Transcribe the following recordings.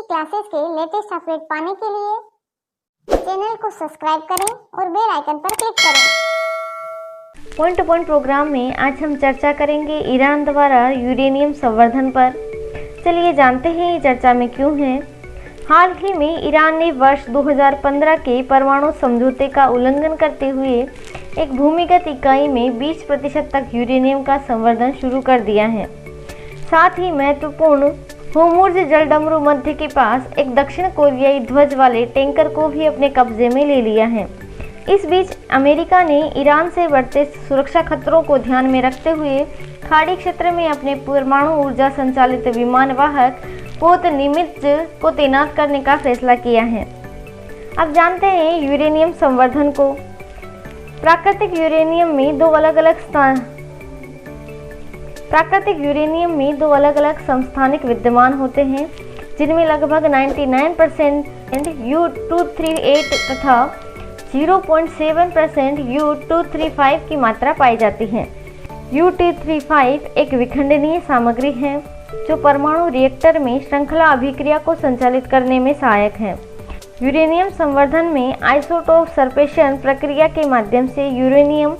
Classes के latest update पाने के लिए चैनल को सब्सक्राइब करें और बेल आइकन पर क्लिक करें। पॉइंट टू पॉइंट प्रोग्राम में आज हम चर्चा करेंगे ईरान द्वारा यूरेनियम संवर्धन पर। चलिए जानते हैं ये चर्चा में क्यों है। हाल ही में ईरान ने वर्ष 2015 के परमाणु समझौते का उल्लंघन करते हुए एक भूमिगत इकाई में 20% तक यूरेनियम का संवर्धन शुरू कर दिया है। साथ ही महत्वपूर्ण होर्मुज़ जलडमरू मध्य के पास एक दक्षिण कोरियाई ध्वज वाले टैंकर को भी अपने कब्जे में ले लिया है। इस बीच अमेरिका ने ईरान से बढ़ते सुरक्षा खतरों को ध्यान में रखते हुए खाड़ी क्षेत्र में अपने परमाणु ऊर्जा संचालित विमान वाहक पोत निमित्ज को तैनात करने का फैसला किया है। अब जानते हैं यूरेनियम संवर्धन को। प्राकृतिक यूरेनियम में दो अलग अलग समस्थानिक विद्यमान होते हैं, जिनमें लगभग 99% U-238 तथा 0.7% U-235 की मात्रा पाई जाती है। U-235 एक विखंडनीय सामग्री है जो परमाणु रिएक्टर में श्रृंखला अभिक्रिया को संचालित करने में सहायक है। यूरेनियम संवर्धन में आइसोटोप सरपेशन प्रक्रिया के माध्यम से यूरेनियम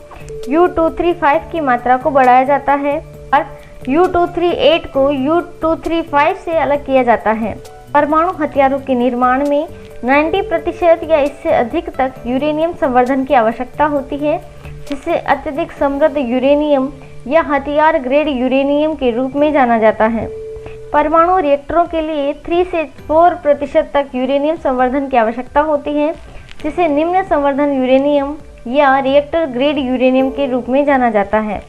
U-235 की मात्रा को बढ़ाया जाता है और U-238 को U-235 से अलग किया जाता है। परमाणु हथियारों के निर्माण में 90% या इससे अधिक तक यूरेनियम संवर्धन की आवश्यकता होती है, जिसे अत्यधिक समृद्ध यूरेनियम या हथियार ग्रेड यूरेनियम के रूप में जाना जाता है। परमाणु रिएक्टरों के लिए 3 से 4% तक यूरेनियम संवर्धन की आवश्यकता होती है, जिसे निम्न संवर्धन यूरेनियम या रिएक्टर ग्रेड यूरेनियम के रूप में जाना जाता है।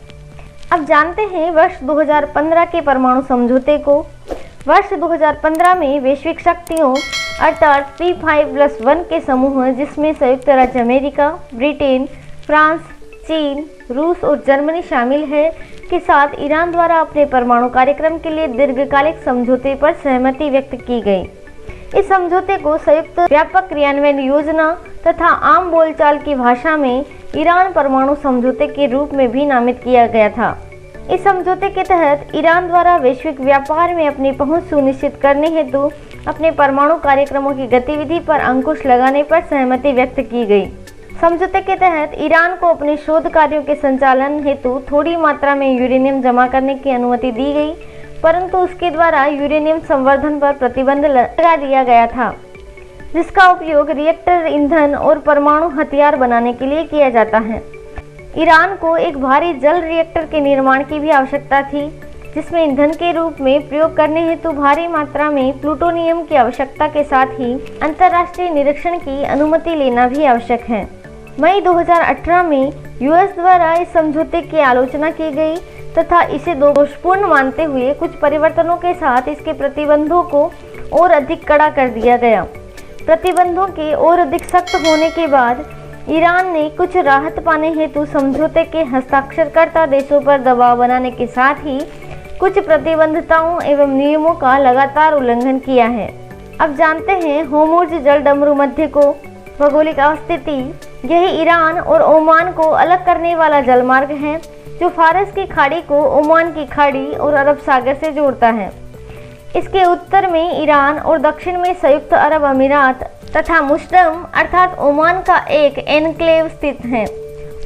अब जानते हैं वर्ष 2015 के परमाणु समझौते को। वर्ष 2015 में वैश्विक शक्तियों अर्थात P5+1 के समूह, जिसमें संयुक्त राज्य अमेरिका, ब्रिटेन, फ्रांस, चीन, रूस और जर्मनी शामिल है, के साथ ईरान द्वारा अपने परमाणु कार्यक्रम के लिए दीर्घकालिक समझौते पर सहमति व्यक्त की गई। इस समझौते को संयुक्त व्यापक क्रियान्वयन योजना तथा आम बोलचाल की भाषा में ईरान परमाणु समझौते के रूप में भी नामित किया गया था। इस समझौते के तहत ईरान द्वारा वैश्विक व्यापार में अपनी पहुंच सुनिश्चित करने हेतु अपने परमाणु कार्यक्रमों की गतिविधि पर अंकुश लगाने पर सहमति व्यक्त की गई। समझौते के तहत ईरान को अपने शोध कार्यों के संचालन हेतु थोड़ी मात्रा में यूरेनियम जमा करने की अनुमति दी गई, परंतु उसके द्वारा यूरेनियम संवर्धन पर प्रतिबंध लगा दिया गया था, जिसका उपयोग रिएक्टर ईंधन और परमाणु हथियार बनाने के लिए किया जाता है। ईरान को एक भारी जल रिएक्टर के निर्माण की भी आवश्यकता थी, जिसमें ईंधन के रूप में प्रयोग करने हेतु भारी मात्रा में प्लूटोनियम की आवश्यकता के साथ ही अंतर्राष्ट्रीय निरीक्षण की अनुमति लेना भी आवश्यक है। मई 2018 में यूएस द्वारा इस समझौते की आलोचना की गई तथा इसे दोषपूर्ण मानते हुए कुछ परिवर्तनों के साथ इसके प्रतिबंधों को और अधिक कड़ा कर दिया गया। प्रतिबंधों के और अधिक सख्त होने के बाद ईरान ने कुछ राहत पाने हेतु समझौते के हस्ताक्षरकर्ता देशों पर दबाव बनाने के साथ ही कुछ प्रतिबंधताओं एवं नियमों का लगातार उल्लंघन किया है। अब जानते हैं होर्मुज़ जलडमरू मध्य को। भौगोलिक अवस्थिति: यह ईरान और ओमान को अलग करने वाला जलमार्ग है, जो फारस की खाड़ी को ओमान की खाड़ी और अरब सागर से जोड़ता है। इसके उत्तर में ईरान और दक्षिण में संयुक्त अरब अमीरात तथा मुस्लिम अर्थात ओमान का एक एनक्लेव स्थित है।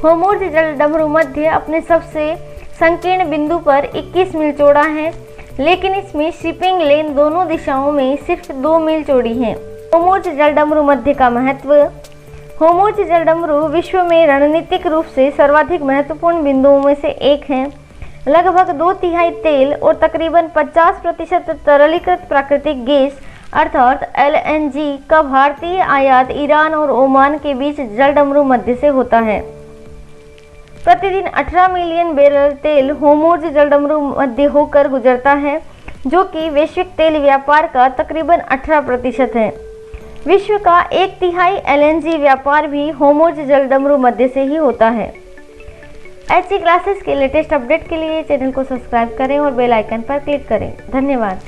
होर्मुज़ जलडमरू मध्य अपने सबसे संकीर्ण बिंदु पर 21 मील चौड़ा है, लेकिन इसमें शिपिंग लेन दोनों दिशाओं में सिर्फ 2 मील चौड़ी है। होर्मुज़ जलडमरू मध्य का महत्व: होर्मुज़ जलडमरू विश्व में रणनीतिक रूप से सर्वाधिक महत्वपूर्ण बिंदुओं में से एक है। लगभग 2/3 तेल और तकरीबन 50% तरलीकृत प्राकृतिक गैस अर्थात LNG का भारतीय आयात ईरान और ओमान के बीच जलडमरू मध्य से होता है। प्रतिदिन 18 मिलियन बैरल तेल होर्मुज़ जलडमरू मध्य होकर गुजरता है, जो कि वैश्विक तेल व्यापार का तकरीबन 18% है। विश्व का 1/3 LNG व्यापार भी होर्मुज़ जलडमरू मध्य से ही होता है। ऐसी क्लासेस के लेटेस्ट अपडेट के लिए चैनल को सब्सक्राइब करें और बेल आइकन पर क्लिक करें। धन्यवाद।